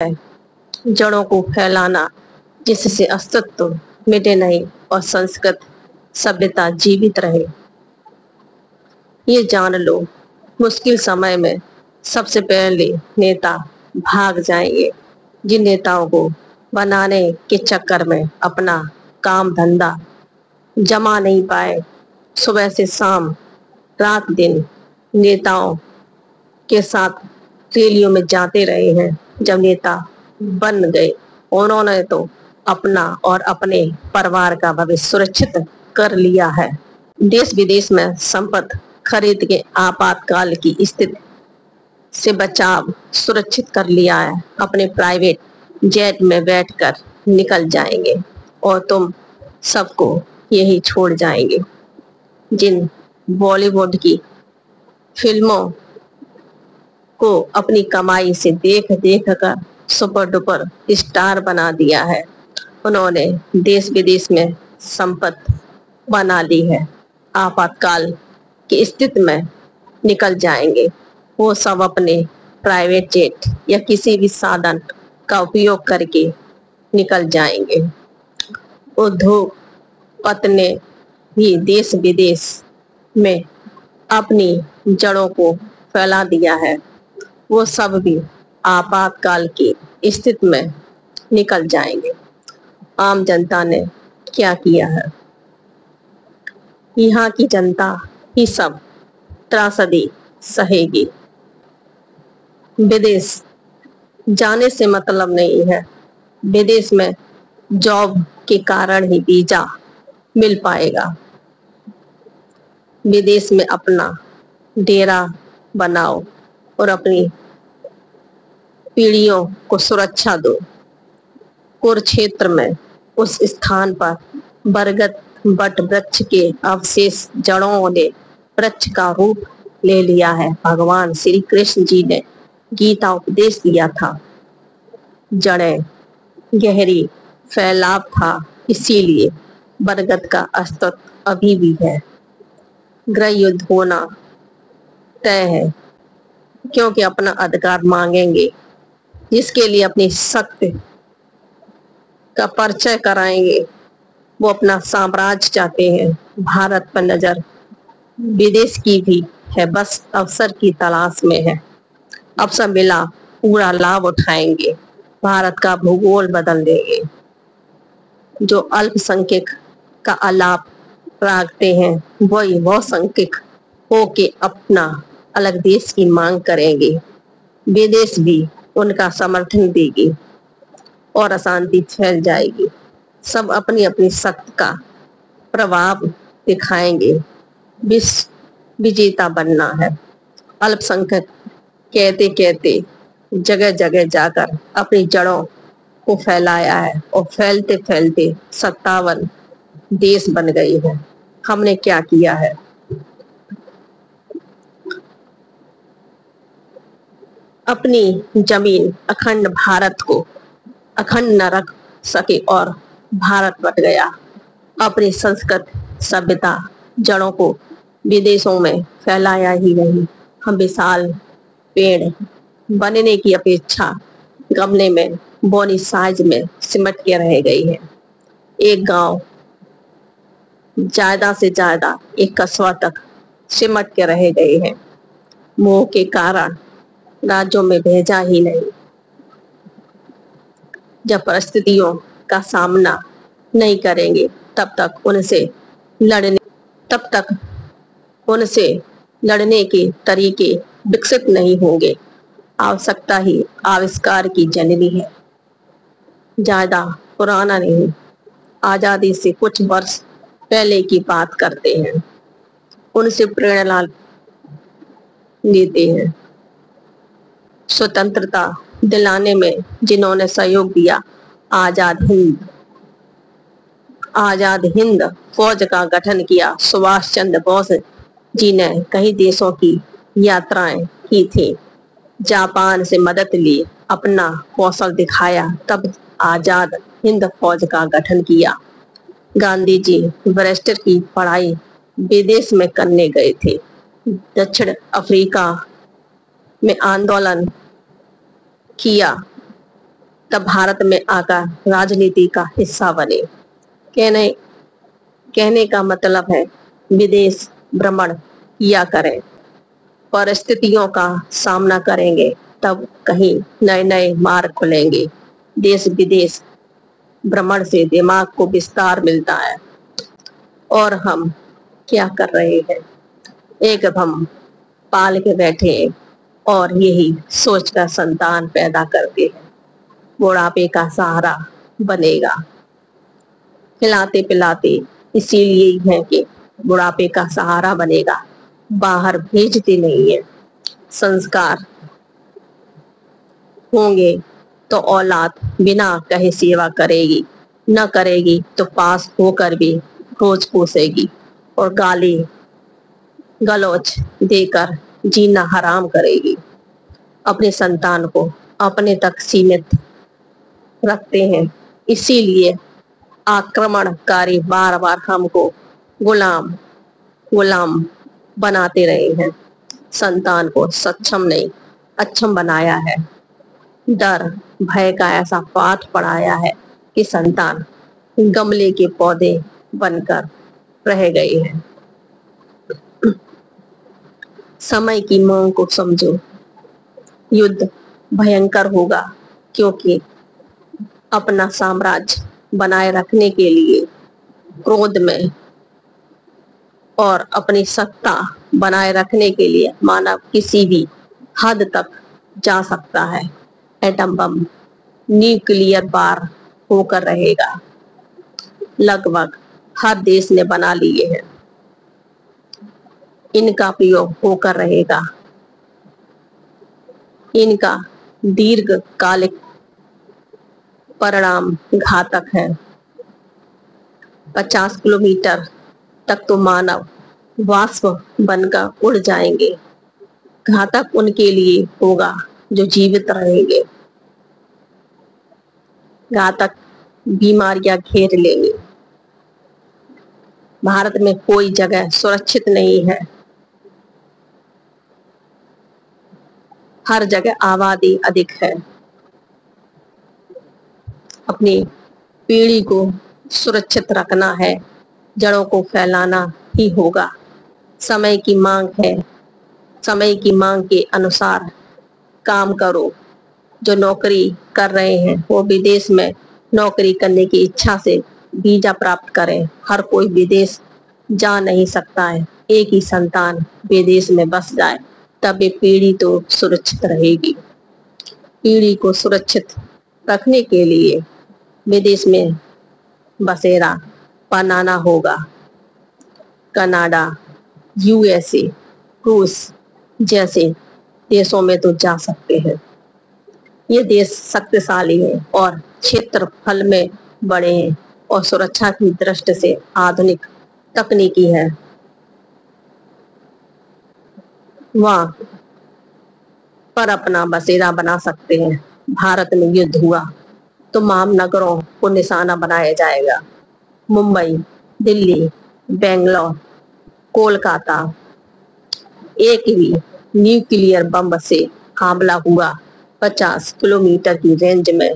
है जड़ों को फैलाना, जिससे अस्तित्व मिटे नहीं और संस्कृत सभ्यता जीवित रहे। ये जान लो, मुश्किल समय में सबसे पहले नेता भाग जाएंगे। जिन नेताओं को बनाने के चक्कर में अपना काम धंधा जमा नहीं पाए, सुबह से शाम रात दिन नेताओं के साथ रैलियों में जाते रहे हैं। जब नेता बन गए, उन्होंने तो अपना और अपने परिवार का भविष्य सुरक्षित कर लिया है। देश विदेश में संपत्ति खरीद के आपातकाल की स्थिति से बचाव सुरक्षित कर लिया है। अपने प्राइवेट जेट में बैठकर निकल जाएंगे और तुम सबको यही छोड़ जाएंगे। जिन बॉलीवुड की फिल्मों को अपनी कमाई से देख देख कर सुपर डुपर स्टार बना दिया है, उन्होंने देश विदेश में संपत्ति बना ली है। आपातकाल की स्थिति में निकल जाएंगे। वो सब अपने प्राइवेट जेट या किसी भी साधन का उपयोग करके निकल जाएंगे। उद्योगपति ने भी देश विदेश में अपनी जड़ों को फैला दिया है। वो सब भी आपातकाल की स्थिति में निकल जाएंगे। आम जनता ने क्या किया है? यहाँ की जनता ही सब त्रासदी सहेगी। विदेश जाने से मतलब नहीं है। विदेश में जॉब के कारण ही वीजा मिल पाएगा। विदेश में अपना डेरा बनाओ और अपनी पीढ़ियों को सुरक्षा दो। कुरुक्षेत्र में उस स्थान पर बरगद वट वृक्ष के अवशेष जड़ों ने वृक्ष का रूप ले लिया है। भगवान श्री कृष्ण जी ने गीता उपदेश दिया था। जड़ें गहरी फैलाव था, इसीलिए बरगद का अस्तित्व अभी भी है। गृह युद्ध होना तय है, क्योंकि अपना अधिकार मांगेंगे, जिसके लिए अपनी शक्ति का परिचय कराएंगे। वो अपना साम्राज्य चाहते हैं। भारत पर नजर विदेश की भी है, बस अवसर की तलाश में है। अवसर मिला पूरा लाभ उठाएंगे, भारत का भूगोल बदल देंगे। जो अल्पसंख्यक का अलाप रखते हैं, वही बहुसंख्यक होके अपना अलग देश की मांग करेंगे। विदेश भी उनका समर्थन देगी और अशांति फैल जाएगी। सब अपनी अपनी शक्ति का प्रभाव दिखाएंगे। विश्व विजेता बनना है। अल्पसंख्यक कहते कहते जगह जगह जाकर अपनी जड़ों को फैलाया है और फैलते फैलते 57 देश बन गई है। हमने क्या किया है? अपनी जमीन अखंड भारत को अखंड न रख सके और भारत बट गया। अपनी संस्कृत सभ्यता जड़ों को विदेशों में फैलाया ही नहीं। हम विशाल पेड़ बनने की अपेक्षा गमले में बोनी साइज में सिमट के रह गई है। एक गांव ज्यादा से ज्यादा एक कस्बा तक सिमट के रह गए हैं। मोह के कारण राज्यों में भेजा ही नहीं। जब परिस्थितियों का सामना नहीं करेंगे, तब तक उनसे लड़ने के तरीके विकसित नहीं होंगे। आवश्यकता ही आविष्कार की जननी है। ज्यादा पुराना नहीं, आजादी से कुछ वर्ष पहले की बात करते हैं, उनसे प्रेरणा लेते हैं। स्वतंत्रता दिलाने में जिन्होंने सहयोग दिया, आजाद हिंद फौज का गठन किया। सुभाष चंद्र बोस जी ने कई देशों की यात्राएं की थी, जापान से मदद ली, अपना कौशल दिखाया, तब आजाद हिंद फौज का गठन किया। गांधी जी बैरिस्टर की पढ़ाई विदेश में करने गए थे। दक्षिण अफ्रीका में आंदोलन किया तब भारत में आकर राजनीति का हिस्सा बने। कहने कहने का मतलब है विदेश भ्रमण किया करें, परिस्थितियों का सामना करेंगे तब कहीं नए नए मार्ग खुलेंगे। देश विदेश भ्रमण से दिमाग को विस्तार मिलता है। और हम क्या कर रहे हैं, एक हम पाल के बैठे हैं और यही सोचकर संतान पैदा करते हैं बुढ़ापे का सहारा बनेगा। खिलाते पिलाते इसीलिए ही है कि बुढ़ापे का सहारा बनेगा, बाहर भेजते नहीं है। संस्कार होंगे तो औलाद बिना कहे सेवा करेगी, न करेगी तो पास होकर भी रोज कोसेगी और गाली गलौज देकर जीना हराम करेगी। अपने संतान को अपने तक सीमित रखते हैं, इसीलिए आक्रमणकारी बार बार हमको गुलाम गुलाम बनाते रहे हैं। संतान को सक्षम नहीं अक्षम बनाया है। डर भय का ऐसा पाठ पढ़ाया है कि संतान गमले के पौधे बनकर रह गए हैं। समय की मांग को समझो, युद्ध भयंकर होगा क्योंकि अपना साम्राज्य बनाए रखने के लिए क्रोध में और अपनी सत्ता बनाए रखने के लिए मानव किसी भी हद तक जा सकता है। एटम बम न्यूक्लियर वार होकर रहेगा, लगभग हर देश ने बना लिए हैं। इनका प्रयोग होकर रहेगा। इनका दीर्घकालिक परिणाम घातक है। 50 किलोमीटर तक तो मानव वाष्प बनकर उड़ जाएंगे। घातक उनके लिए होगा जो जीवित रहेंगे। घातक बीमारियां घेर लेंगी। भारत में कोई जगह सुरक्षित नहीं है। हर जगह आबादी अधिक है। अपनी पीढ़ी को सुरक्षित रखना है, जड़ों को फैलाना ही होगा। समय की मांग है, समय की मांग के अनुसार काम करो। जो नौकरी कर रहे हैं वो विदेश में नौकरी करने की इच्छा से वीजा प्राप्त करें। हर कोई विदेश जा नहीं सकता है। एक ही संतान विदेश में बस जाए तब ये पीढ़ी तो सुरक्षित रहेगी। पीढ़ी को सुरक्षित रखने के लिए विदेश में बसेरा बनाना होगा। कनाडा, यूएसए, रूस जैसे देशों में तो जा सकते हैं। ये देश शक्तिशाली है और क्षेत्रफल में बड़े हैं और सुरक्षा की दृष्टि से आधुनिक तकनीकी है। वहां पर अपना बसेरा बना सकते हैं। भारत में युद्ध हुआ तो महानगरों को निशाना बनाया जाएगा। मुंबई, दिल्ली, बेंगलोर, कोलकाता, एक ही न्यूक्लियर बम से हमला हुआ 50 किलोमीटर की रेंज में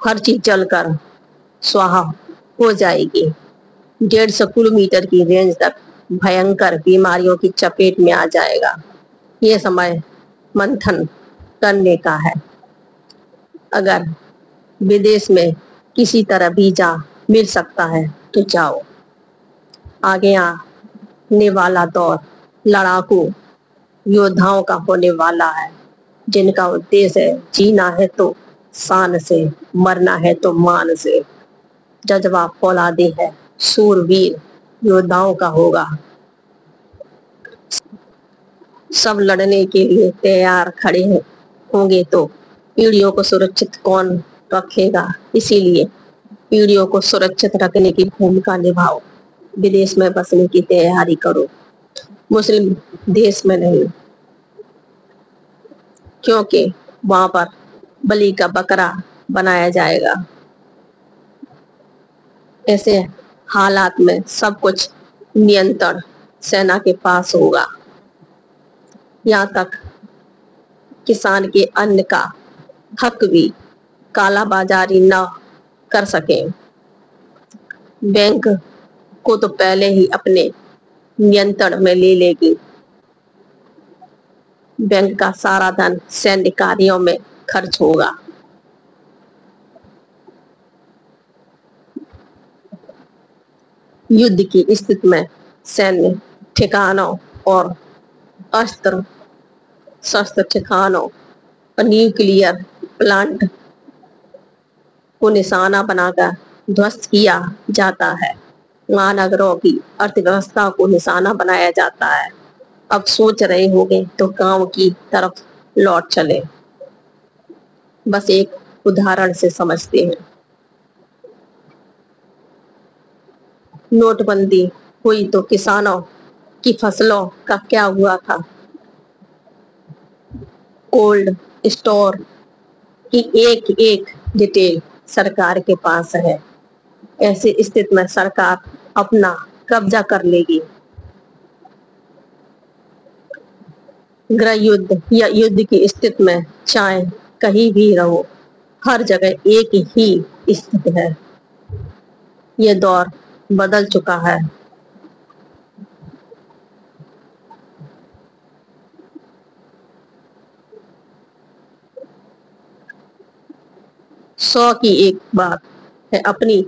हर चीज जलकर स्वाहा हो जाएगी। 150 किलोमीटर की रेंज तक भयंकर बीमारियों की चपेट में आ जाएगा। ये समय मंथन करने का है। अगर विदेश में किसी तरह वीजा मिल सकता है तो जाओ। आगे आने वाला दौर लड़ाकू योद्धाओं का होने वाला है, जिनका उद्देश्य है जीना है तो शान से, मरना है तो मान से। जज्बा फौलादी है, सूरवीर योद्धाओं का होगा। सब लड़ने के लिए तैयार खड़े होंगे तो पीढ़ियों को सुरक्षित कौन रखेगा। इसीलिए पीढ़ियों को सुरक्षित रखने की भूमिका निभाओ। विदेश में बसने की तैयारी करो, मुस्लिम देश में नहीं, क्योंकि वहां पर बलि का बकरा बनाया जाएगा। ऐसे हालात में सब कुछ नियंत्रण सेना के पास होगा। यहाँ तक किसान के अन्न का हक भी कालाबाजारी न कर सके। बैंक को तो पहले ही अपने नियंत्रण में ले लेगी। बैंक का सारा धन सैन्य कार्यों में खर्च होगा। युद्ध की स्थिति में सैन्य ठिकानों और अस्त्र शस्त्र ठिकानों और न्यूक्लियर प्लांट को निशाना बनाकर ध्वस्त किया जाता है। महानगरों की अर्थव्यवस्था को निशाना बनाया जाता है। अब सोच रहे होंगे तो गांव की तरफ लौट चले। बस एक उदाहरण से समझते हैं। नोटबंदी हुई तो किसानों की फसलों का क्या हुआ था? कोल्ड स्टोर की एक एक डिटेल सरकार के पास है। ऐसी स्थिति में सरकार अपना कब्जा कर लेगी। गृह युद्ध या युद्ध की स्थिति में चाहे कहीं भी रहो, हर जगह एक ही स्थिति है। ये दौर बदल चुका है। सौ की एक बात है, अपनी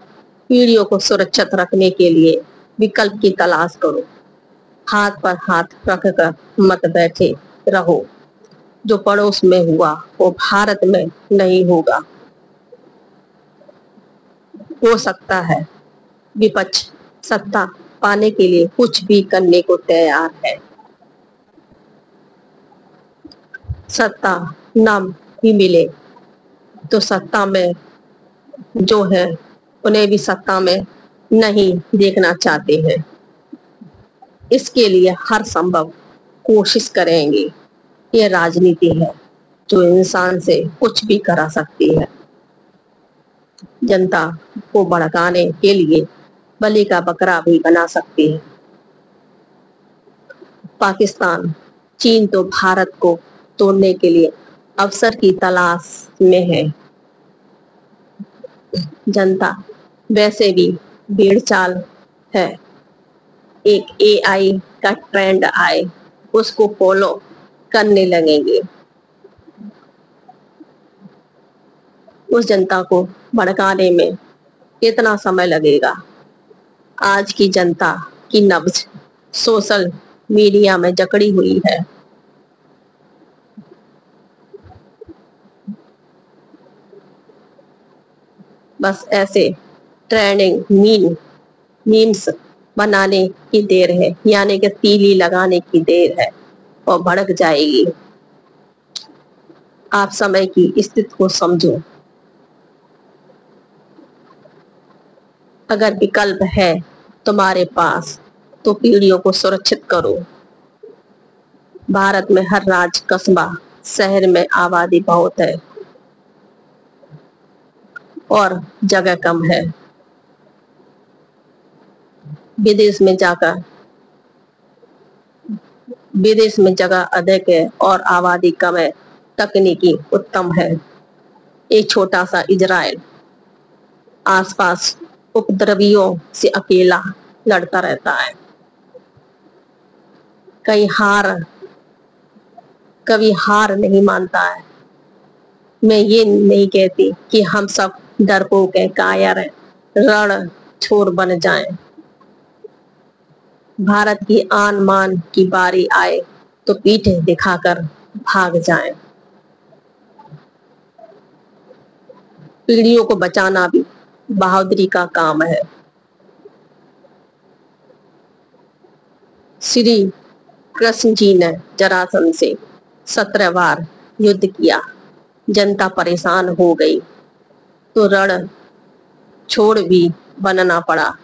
पीढ़ियों को सुरक्षित रखने के लिए विकल्प की तलाश करो। हाथ पर हाथ रखकर मत बैठे रहो। जो पड़ोस में हुआ वो भारत में नहीं होगा। हो सकता है विपक्ष सत्ता पाने के लिए कुछ भी करने को तैयार है। सत्ता न भी मिले तो सत्ता में जो है उन्हें भी सत्ता में नहीं देखना चाहते हैं। इसके लिए हर संभव कोशिश करेंगे। ये राजनीति है जो इंसान से कुछ भी करा सकती है। जनता को भड़काने के लिए बलि का बकरा भी बना सकती है। पाकिस्तान, चीन तो भारत को तोड़ने के लिए अवसर की तलाश में है। जनता वैसे भी भीड़ चाल है। एक एआई का ट्रेंड आए उसको फॉलो करने लगेंगे। उस जनता को भड़काने में कितना समय लगेगा? आज की जनता की नब्ज सोशल मीडिया में जकड़ी हुई है। बस ऐसे ट्रेंडिंग मीम्स बनाने की देर है, यानी कि तीली लगाने की देर है और भड़क जाएगी। आप समय की स्थिति को समझो। अगर विकल्प है तुम्हारे पास तो पीढ़ियों को सुरक्षित करो। भारत में हर राज्य, कस्बा, शहर में आबादी बहुत है और जगह कम है। विदेश में जगह अधिक है और आबादी कम है। तकनीकी उत्तम है। एक छोटा सा इजराइल आसपास उपद्रवियों से अकेला लड़ता रहता है। कभी हार नहीं मानता है। मैं ये नहीं कहती कि हम सब डरपोक हैं, कायर हैं, रण छोर बन जाएं। भारत की आन मान की बारी आए तो पीठ दिखाकर भाग जाएं। पीढ़ियों को बचाना भी बहादुरी का काम है। श्री कृष्ण जी ने जरासंध से 17 बार युद्ध किया। जनता परेशान हो गई तो रण छोड़ भी बनना पड़ा।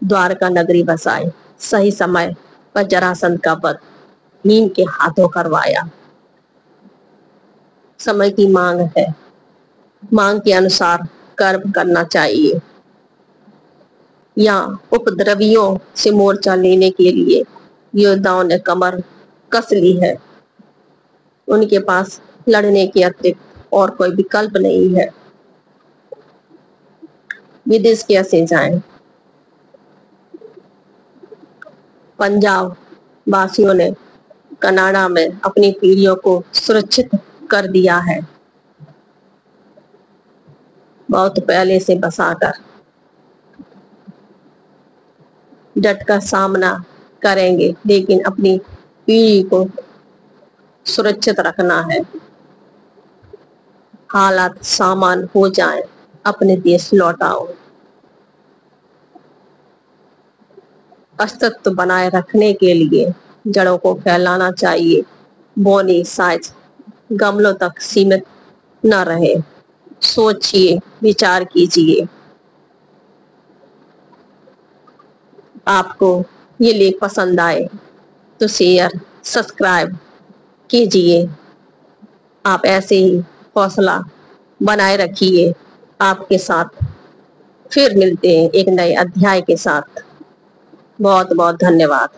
द्वारका नगरी बसाई। सही समय पर जरासंध का वध भीम के हाथों करवाया। समय की मांग है। मांग के अनुसार कर्म करना चाहिए। या उपद्रवियों से मोर्चा लेने के लिए योद्धाओं ने कमर कस ली है। उनके पास लड़ने के अतिरिक्त और कोई विकल्प नहीं है। विदेश कैसे जाएं? पंजाब वासियों ने कनाडा में अपनी पीढ़ियों को सुरक्षित कर दिया है। बहुत पहले से बसाकर डटकर सामना करेंगे, लेकिन अपनी पीढ़ी को सुरक्षित रखना है। हालात सामान हो जाएं, अपने देश लौटाओ। अस्तित्व बनाए रखने के लिए जड़ों को फैलाना चाहिए। बोनी साइज गमलों तक सीमित न रहे। सोचिए, विचार कीजिए। आपको ये लेख पसंद आए तो शेयर, सब्सक्राइब कीजिए। आप ऐसे ही हौसला बनाए रखिए। आपके साथ फिर मिलते हैं एक नए अध्याय के साथ। बहुत बहुत धन्यवाद।